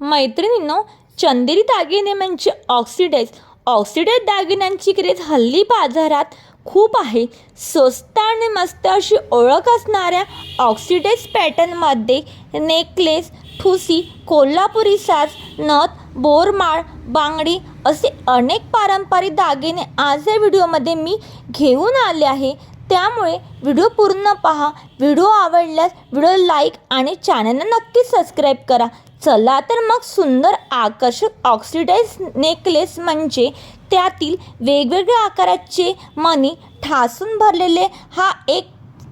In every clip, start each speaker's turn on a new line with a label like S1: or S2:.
S1: मैत्रिणींनो, चंदेरी दागिने म्हणजे ऑक्सिडाइज दागिन्यांची क्रेज हल्ली बाजारात खूप आहे. स्वस्त आणि मस्त अशी ओळख असणाऱ्या ऑक्सिडाइज पॅटर्नमध्ये नेकलेस, ठुसी, कोल्हापुरी साज, नथ, बोरमाळ, बांगडी असे अनेक पारंपरिक दागिने आज या व्हिडिओमध्ये मी घेऊन आले आहे. त्यामुळे व्हिडिओ पूर्ण पहा. व्हिडिओ आवडल्यास व्हिडिओ लाईक आणि चॅनलला नक्की सबस्क्राईब करा. चला तर मग सुंदर आकर्षक ऑक्सिडाइज नेकलेस म्हणजे त्यातील वेगवेगळ्या आकाराचे मणी ठासून भरलेले हा एक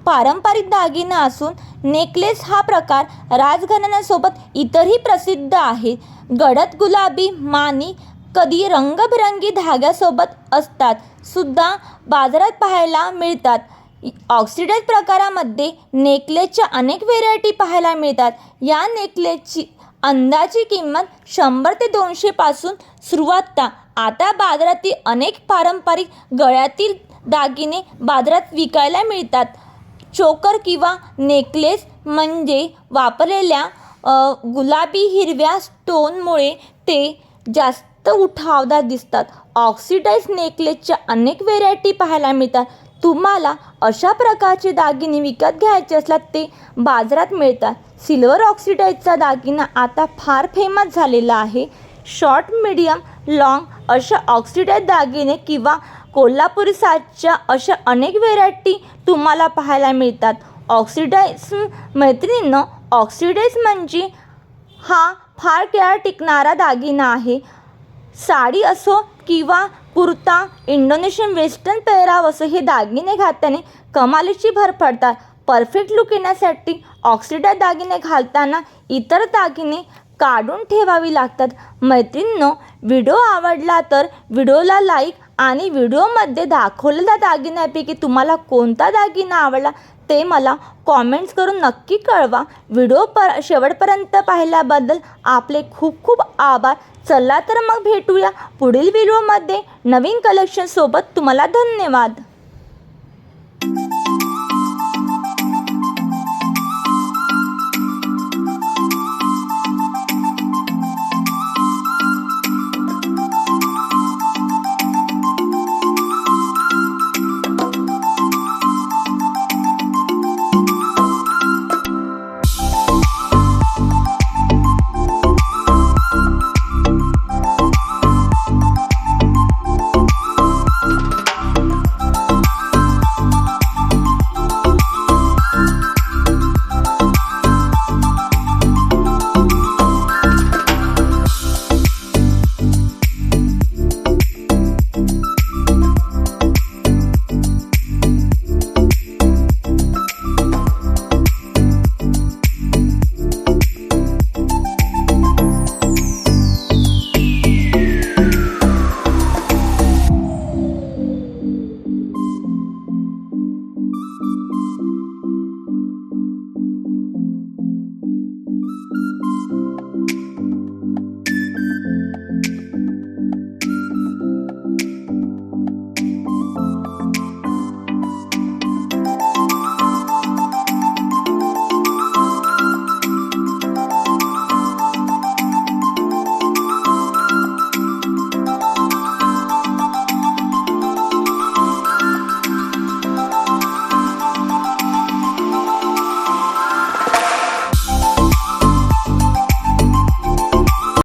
S1: पारंपरिक दागिना असून नेकलेस हा प्रकार राजघराण्यासोबत इतरही प्रसिद्ध आहे. गडद गुलाबी माणी कधी रंगबिरंगी धाग्यासोबत असतात सुद्धा बाजारात पाहायला मिळतात. ऑक्सिडाइज प्रकारामध्ये नेकलेसच्या अनेक व्हेरायटी पाहायला मिळतात. या नेकलेसची अंदाजी किंमत 100 ते 200 पासून सुरुवात. आता बाजारातील अनेक पारंपरिक गळ्यातील दागिने बाजारात विकायला मिळतात. चोकर किंवा नेकलेस म्हणजे वापरलेल्या गुलाबी हिरव्या स्टोनमुळे ते जास्त उठावदार दिसतात. ऑक्सिडाइज नेकलेसच्या अनेक व्हेरायटी पाहायला मिळतात. तुम्हाला अशा प्रकारचे दागिने विकत घ्यायचे असल्यास ते बाजारात मिळतात. सिल्वर ऑक्सिडाइजचा दागिना आता फार फेमस झालेला आहे. शॉर्ट, मीडियम, लॉंग अशा ऑक्सिडाइज दागिने किंवा कोल्हापुरी साजच्या अशा अनेक व्हेरायटी तुम्हाला पाहायला मिळतात. ऑक्सिडाइज मैत्रिणींनो, ऑक्सिडाइज म्हणजे हा फार काळ टिकणारा दागिना आहे. साडी असो किंवा कुर्ता, इंडोनेशियन वेस्टर्न पेहराव असो, हे दागिने घातल्याने कमालीची भर पडतात. परफेक्ट लुक येण्यासाठी ऑक्सिडाइज दागिने घालताना इतर दागिने काढून ठेवावी लागतात. मैत्रिणींनो, व्हिडिओ आवडला तर व्हिडिओला लाईक आणि व्हिडिओमध्ये दाखवलेल्या दागिन्यापैकी तुम्हाला कोणता दागिना आवडला ते मला कॉमेंट्स करून नक्की कळवा. व्हिडिओ शेवटपर्यंत पाहिल्याबद्दल आपले खूप खूप आभार. चला तर मग भेटूया पुढील व्हिडिओमध्ये नवीन कलेक्शनसोबत. तुम्हाला धन्यवाद.